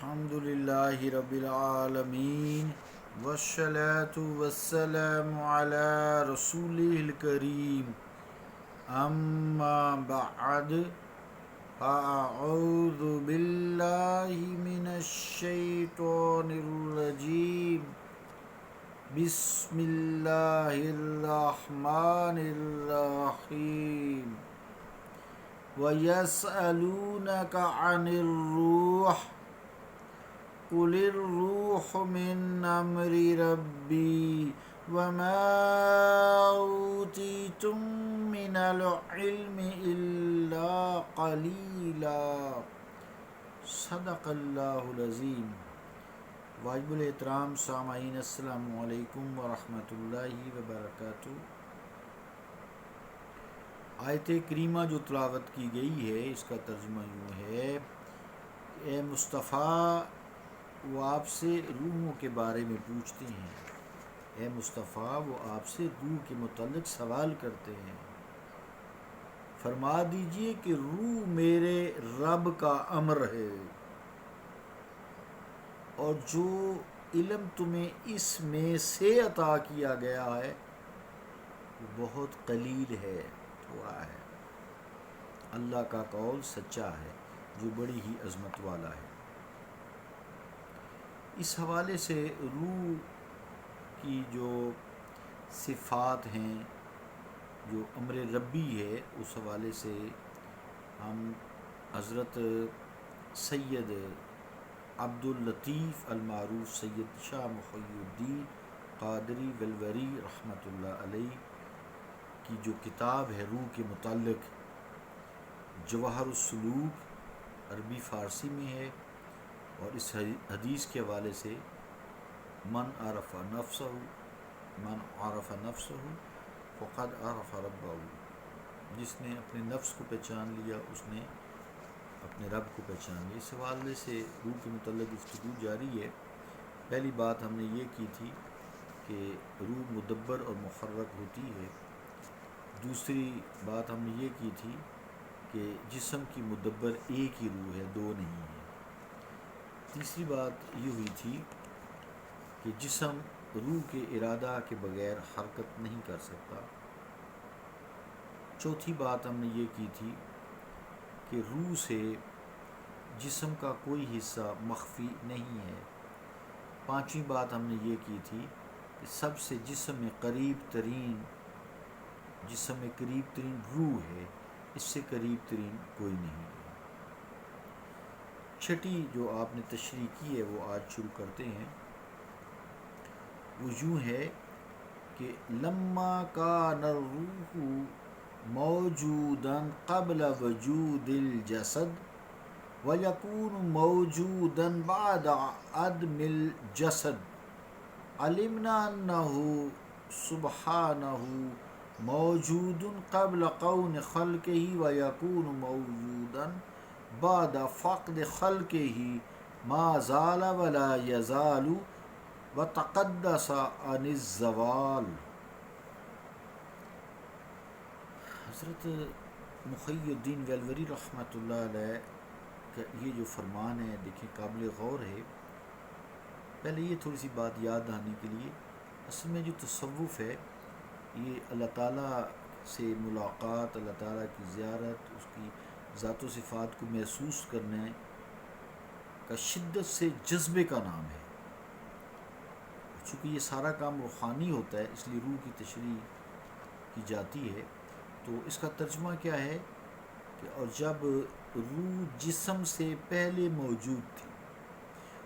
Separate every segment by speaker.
Speaker 1: الحمد للہ رب العالمین والصلاة والسلام علی رسولہ الکریم اما بعد فاعوذ باللہ من الشیطان الرجیم بسم اللہ الرحمن الرحیم وَيَسْأَلُونَكَ عَنِ الرُّوحِ قُلِ الرُّوحُ مِنْ أَمْرِ رَبِّي وَمَا أُوتِيتُم مِّنَ الْعِلْمِ إِلَّا قَلِيلًا صدق اللہ العظیم۔ واجب الاحترام سامعین، السلام علیکم ورحمۃ اللہ وبرکاتہ۔ آیت کریمہ جو تلاوت کی گئی ہے اس کا ترجمہ یوں ہے: اے مصطفیٰ، وہ آپ سے روحوں کے بارے میں پوچھتے ہیں۔ اے مصطفیٰ، وہ آپ سے روح کے متعلق سوال کرتے ہیں۔ فرما دیجئے کہ روح میرے رب کا امر ہے، اور جو علم تمہیں اس میں سے عطا کیا گیا ہے وہ بہت قلیل ہے، تھوڑا ہے۔ اللہ کا قول سچا ہے جو بڑی ہی عظمت والا ہے۔ اس حوالے سے روح کی جو صفات ہیں، جو امر ربی ہے، اس حوالے سے ہم حضرت سید عبداللطیف المعروف سید شاہ محی الدین قادری ولوری رحمۃ اللہ علیہ کی جو کتاب ہے روح کے متعلق، جواہر السلوک، عربی فارسی میں ہے، اور اس حدیث کے حوالے سے من عرف نفسہ فقد عرف ربہ، جس نے اپنے نفس کو پہچان لیا اس نے اپنے رب کو پہچان لیا۔ اس حوالے سے روح کے متعلق گفتگو جاری ہے۔ پہلی بات ہم نے یہ کی تھی کہ روح مدبر اور محرک ہوتی ہے۔ دوسری بات ہم نے یہ کی تھی کہ جسم کی مدبر ایک ہی روح ہے، دو نہیں ہے۔ تیسری بات یہ ہوئی تھی کہ جسم روح کے ارادہ کے بغیر حرکت نہیں کر سکتا۔ چوتھی بات ہم نے یہ کی تھی کہ روح سے جسم کا کوئی حصہ مخفی نہیں ہے۔ پانچویں بات ہم نے یہ کی تھی کہ سب سے جسم میں قریب ترین روح ہے، اس سے قریب ترین کوئی نہیں ہے۔ چھٹی جو آپ نے تشریح کی ہے وہ آج شروع کرتے ہیں۔ وہ یوں ہے کہ لما کان الروح موجودا قبل وجود الجسد ویکون موجودا بعد عدم الجسد علمنا انہ سبحانہ موجود قبل کون خلقہ ویکون موجودا بعد فقد خلقہ ما زال ولا یزال وتقدس عن الزوال۔ حضرت محی الدین ولوری رحمۃ اللہ علیہ کا یہ جو فرمان ہے، دیکھیں قابل غور ہے۔ پہلے یہ تھوڑی سی بات یاد دہانی کے لیے، اصل میں جو تصوف ہے یہ اللہ تعالیٰ سے ملاقات، اللہ تعالیٰ کی زیارت، اس کی ذات و صفات کو محسوس کرنے کا شدت سے جذبے کا نام ہے۔ چونکہ یہ سارا کام روحانی ہوتا ہے، اس لیے روح کی تشریح کی جاتی ہے۔ تو اس کا ترجمہ کیا ہے کہ اور جب روح جسم سے پہلے موجود تھی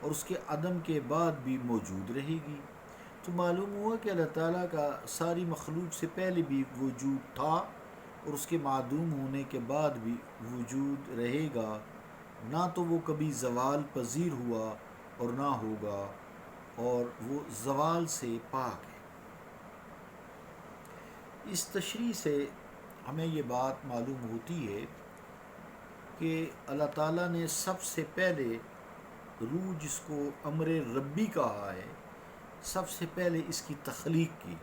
Speaker 1: اور اس کے عدم کے بعد بھی موجود رہے گی، تو معلوم ہوا کہ اللہ تعالیٰ کا ساری مخلوق سے پہلے بھی وجود تھا اور اس کے معدوم ہونے کے بعد بھی وجود رہے گا، نہ تو وہ کبھی زوال پذیر ہوا اور نہ ہوگا، اور وہ زوال سے پاک ہے۔ اس تشریح سے ہمیں یہ بات معلوم ہوتی ہے کہ اللہ تعالیٰ نے سب سے پہلے روح، جس کو امر ربی کہا ہے، سب سے پہلے اس کی تخلیق کی،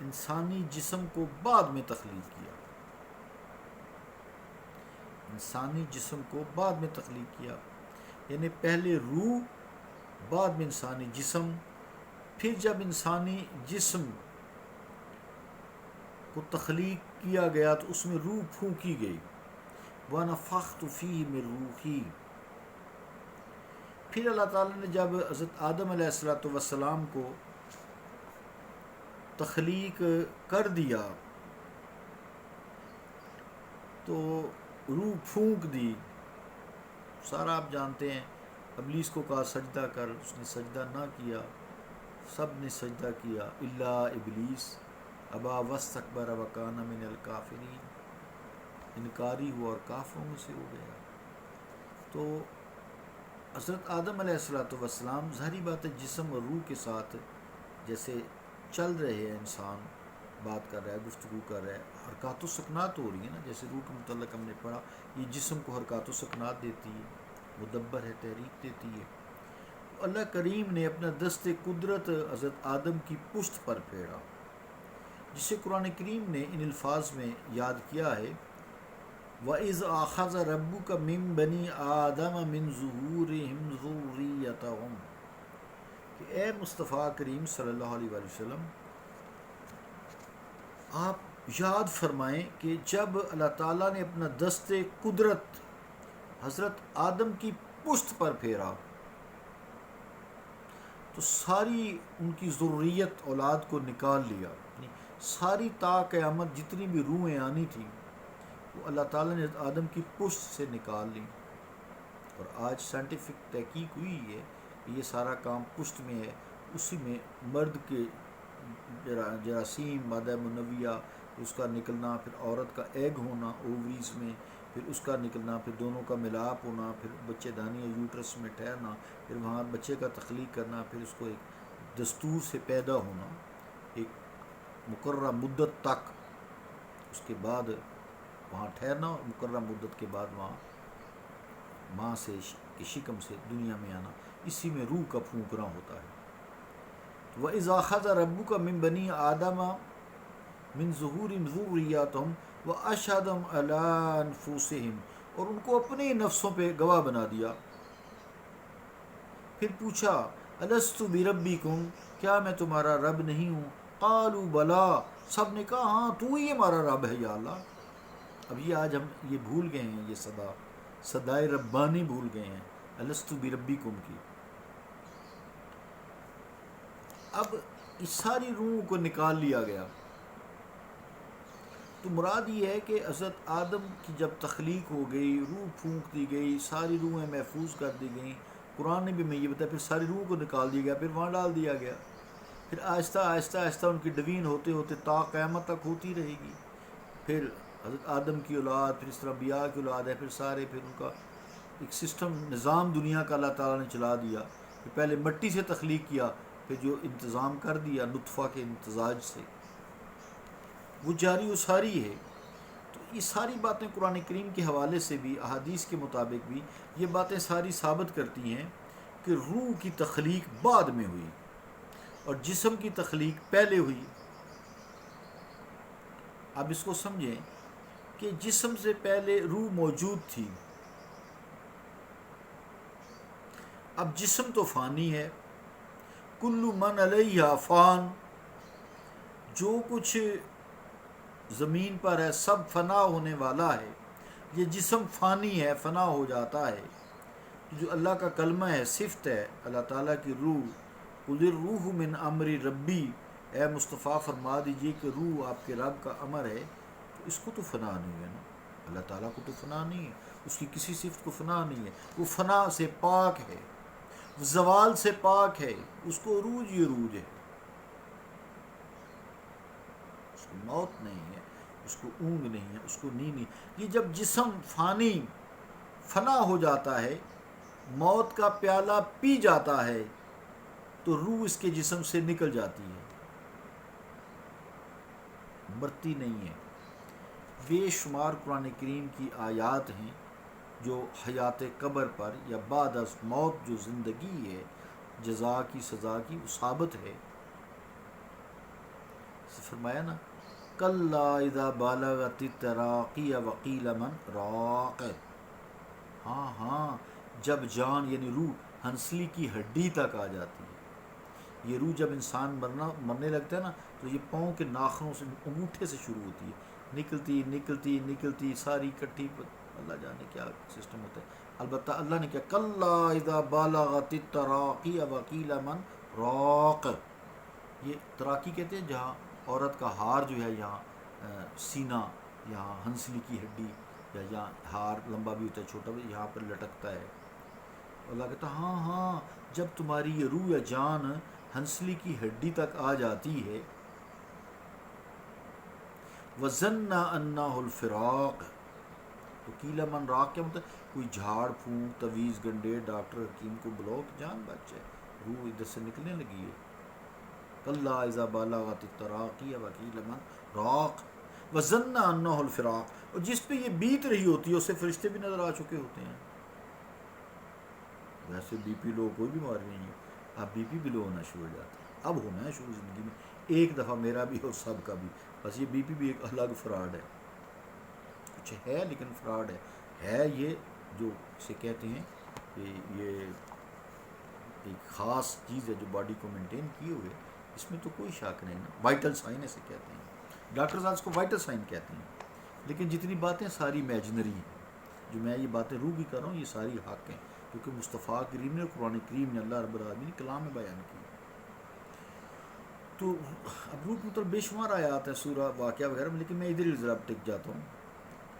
Speaker 1: انسانی جسم کو بعد میں تخلیق کیا۔ یعنی پہلے روح، بعد میں انسانی جسم. پھر جب انسانی جسم کو تخلیق کیا گیا تو اس میں روح پھونکی گئی. وَنَفَخْتُ فِيهِ مِن رُوحِي. پھر اللہ تعالیٰ نے جب حضرت آدم علیہ السلام کو تخلیق کر دیا تو روح پھونک دی. سارا آپ جانتے ہیں، ابلیس کو کہا سجدہ کر، اس نے سجدہ نہ کیا. سب نے سجدہ کیا الا ابلیس ابا واستکبر وکان من الکافرین. انکاری ہوا اور کافروں میں سے ہو گیا. تو حضرت آدم علیہ السلام ظاہری بات ہے جسم اور روح کے ساتھ جیسے چل رہے ہیں، انسان بات کر رہا ہے، گفتگو کر رہا ہے، حرکات و سکنات ہو رہی ہے نا. جیسے روح کے متعلق ہم نے پڑھا، یہ جسم کو حرکات و سکنات دیتی ہے، مدبر ہے، تحریک دیتی ہے. اللہ کریم نے اپنا دست قدرت حضرت آدم کی پشت پر پھیرا، جسے قرآن کریم نے ان الفاظ میں یاد کیا ہے وَإِذْ أَخَذَ رَبُّكَ مِن بَنِي آدَمَ مِن ظُهُورِهِمْ ذُرِّيَّتَهُمْ، کہ اے مصطفیٰ کریم صلی اللہ علیہ وآلہ وسلم، آپ یاد فرمائیں کہ جب اللہ تعالیٰ نے اپنا دست قدرت حضرت آدم کی پشت پر پھیرا تو ساری ان کی ضروریت اولاد کو نکال لیا. ساری تا قیامت جتنی بھی روحیں آنی تھیں وہ اللہ تعالیٰ نے آدم کی پشت سے نکال لی. اور آج سائنٹیفک تحقیق ہوئی ہے کہ یہ سارا کام پشت میں ہے. اسی میں مرد کے جراثیم، مادہ منویہ، اس کا نکلنا، پھر عورت کا ایگ ہونا اووریز میں، پھر اس کا نکلنا، پھر دونوں کا ملاپ ہونا، پھر بچے دانی یا یوٹرس میں ٹھہرنا، پھر وہاں بچے کا تخلیق کرنا، پھر اس کو ایک دستور سے پیدا ہونا ایک مقررہ مدت تک، اس کے بعد وہاں ٹھہرنا اور مقررہ مدت کے بعد وہاں ماں سے شکم سے دنیا میں آنا. اسی میں روح کا پھونکنا ہوتا ہے. وَإِذْ أَخَذَ رَبُّكَ مِن بَنِي آدَمَ مِن ظُهُورِهِمْ ذُرِّيَّتَهُمْ وَأَشْهَدَهُمْ عَلَىٰ أَنفُسِهِمْ، اور ان کو اپنے نفسوں پہ گواہ بنا دیا. پھر پوچھا أَلَسْتُ بِرَبِّكُمْ، کیا میں تمہارا رب نہیں ہوں؟ قَالُوا بَلَىٰ، سب نے کہا ہاں تو ہی ہمارا رب ہے یا اللہ. اب یہ آج ہم یہ بھول گئے ہیں، یہ صدائے ربانی بھول گئے ہیں أَلَسْتُ بِرَبِّكُمْ کی. اب اس ساری روحوں کو نکال لیا گیا تو مراد یہ ہے کہ حضرت آدم کی جب تخلیق ہو گئی، روح پھونک دی گئی، ساری روحیں محفوظ کر دی گئیں. قرآن نے بھی میں یہ بتایا، پھر ساری روحوں کو نکال دیا گیا، پھر وہاں ڈال دیا گیا. پھر آہستہ آہستہ آہستہ ان کی ڈوین ہوتے ہوتے تا قیامت تک ہوتی رہے گی. پھر حضرت آدم کی اولاد، پھر اس طرح انبیاء کی اولاد ہے، پھر سارے، پھر ان کا ایک سسٹم، نظام دنیا کا اللہ تعالیٰ نے چلا دیا. کہ پہلے مٹی سے تخلیق کیا، پھر جو انتظام کر دیا نطفہ کے امتزاج سے، وہ جاری و ساری ہے. تو یہ ساری باتیں قرآن کریم کے حوالے سے بھی، احادیث کے مطابق بھی، یہ باتیں ساری ثابت کرتی ہیں کہ روح کی تخلیق بعد میں ہوئی اور جسم کی تخلیق پہلے ہوئی. اب اس کو سمجھیں کہ جسم سے پہلے روح موجود تھی. اب جسم تو فانی ہے، کل من علیہا فان، جو کچھ زمین پر ہے سب فنا ہونے والا ہے. یہ جسم فانی ہے، فنا ہو جاتا ہے. جو اللہ کا کلمہ ہے، صفت ہے اللہ تعالیٰ کی روح، قل الروح من امر ربی، اے مصطفیٰ فرما دیجئے کہ روح آپ کے رب کا امر ہے. تو اس کو تو فنا نہیں ہے نا، اللہ تعالیٰ کو تو فنا نہیں ہے، اس کی کسی صفت کو فنا نہیں ہے. وہ فنا سے پاک ہے، زوال سے پاک ہے، اس کو عروج ہی عروج ہے، اس کو موت نہیں ہے، اس کو اونگ نہیں ہے، اس کو نیند نہیں. یہ جب جسم فانی فنا ہو جاتا ہے، موت کا پیالہ پی جاتا ہے، تو روح اس کے جسم سے نکل جاتی ہے، مرتی نہیں ہے. بے شمار قرآن کریم کی آیات ہیں جو حیات قبر پر یا بعد از موت جو زندگی ہے، جزا کی، سزا کی، وہ ثابت ہے. فرمایا نا کلا اذا بالغت التراقی وقیل من راق، ہاں جب جان یعنی روح ہنسلی کی ہڈی تک آ جاتی ہے. یہ روح جب انسان مرنے لگتا ہے نا تو یہ پاؤں کے ناخنوں سے انگوٹھے سے شروع ہوتی ہے، نکلتی نکلتی نکلتی ساری کٹھی. اللہ جانے کیا سسٹم ہوتا ہے. البتہ اللہ نے کیا کلا اذا بالغت التراقی وقیل من راق. یہ تراقی کہتے ہیں جہاں عورت کا ہار جو ہے یہاں سینہ، یہاں ہنسلی کی ہڈی، یا یہاں ہار لمبا بھی ہوتا ہے چھوٹا بھی یہاں پر لٹکتا ہے. اللہ کہتا ہاں ہاں جب تمہاری یہ روح یا جان ہنسلی کی ہڈی تک آ جاتی ہے. وَظَنَّ أَنَّهُ الْفِرَاقُ. تو قیل من راق کیا مطلب؟ کوئی جھاڑ پھونک، تویز گنڈے، ڈاکٹر حکیم کو بلاؤ کہ جان بچ جائے، روح ادھر سے نکلنے لگی ہے. کلا اذا بالغت التراقی وقیل من راق وظن انہ الفراق. اور جس پہ یہ بیت رہی ہوتی ہے اسے فرشتے بھی نظر آ چکے ہوتے ہیں. ویسے بی پی لو کوئی بیماری نہیں ہے، اب بی پی بھی لو ہونا شروع ہو جاتا ہے. اب ہونا ہے شروع زندگی میں، ایک دفعہ میرا بھی اور سب کا بھی. بس یہ بی پی بھی ایک الگ فراڈ ہے، کچھ ہے لیکن فراڈ ہے یہ جو اسے کہتے ہیں کہ یہ ایک خاص چیز ہے جو باڈی کو مینٹین کیے ہوئے، اس میں تو کوئی شک نہیں نا. وائٹل سائن اسے کہتے ہیں، ڈاکٹرز آج کو وائٹل سائن کہتے ہیں. لیکن جتنی باتیں ساری امیجنری ہیں، جو میں یہ باتیں روح کی کر رہا ہوں یہ ساری حق ہیں کیونکہ مصطفیٰ کریم نے قرآن کریم نے اللہ رب العالمین نے کلام میں بیان کی. تو اب روح مطلب بے شمار آیات ہیں سورہ واقعہ وغیرہ میں، لیکن میں ادھر ہی ذرا ٹک جاتا ہوں.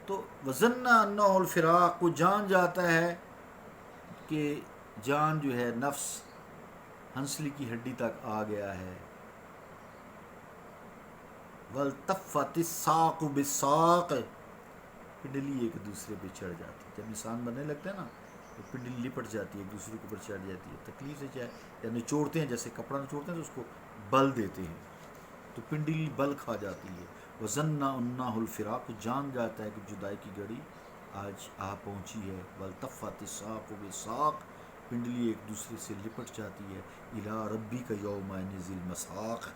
Speaker 1: تو وظن انہ الفراق، کو جان جاتا ہے کہ جان جو ہے نفس ہنسلی کی ہڈی تک آ گیا ہے. والتفت الساق بالساق، پنڈلی ایک دوسرے پہ چڑھ جاتی ہے. جب انسان مرنے لگتا ہے نا تو پنڈلی لپٹ جاتی ہے، ایک دوسرے کے اوپر چڑھ جاتی ہے. تکلیف سے چاہے یا نچوڑتے ہیں، جیسے کپڑا نچوڑتے ہیں تو اس کو بل دیتے ہیں تو پنڈلی بل کھا جاتی ہے. وظن انہ الفراق، جان جاتا ہے کہ جدائی کی گھڑی آج آ پہنچی ہے. والتفت الساق بالساق، پنڈلی ایک دوسرے سے لپٹ جاتی ہے. الی ربک یومئذ المساق،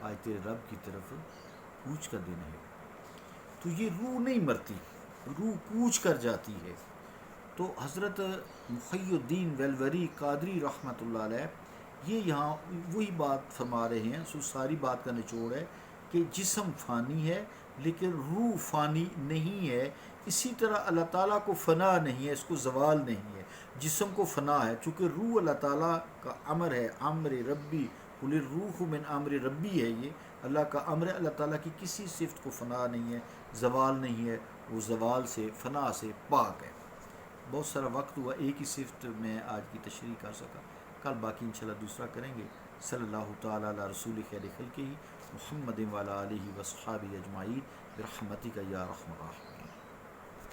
Speaker 1: آج تیرے رب کی طرف کوچ کا دن ہے. تو یہ روح نہیں مرتی، روح کوچ کر جاتی ہے. تو حضرت محی الدین ویلوری قادری رحمۃ اللہ علیہ یہ یہاں وہی بات فرما رہے ہیں. سو ساری بات کا نچوڑ ہے کہ جسم فانی ہے لیکن روح فانی نہیں ہے. اسی طرح اللہ تعالیٰ کو فنا نہیں ہے، اس کو زوال نہیں ہے. جسم کو فنا ہے چونکہ روح اللہ تعالیٰ کا امر ہے، امر ربی، قل الروح من امر ربی ہے. یہ اللہ کا امر ہے. اللہ تعالیٰ کی کسی صفت کو فنا نہیں ہے، زوال نہیں ہے، وہ زوال سے فنا سے پاک ہے. بہت سارا وقت ہوا، ایک ہی صفت میں آج کی تشریح کر سکا، کل باقی انشاءاللہ دوسرا کریں گے. صلی اللہ تعالیٰ علی رسول خیر خلقہ محمد وعلی آلہ وصحبہ اجمعین برحمتک یا ارحم الراحمین.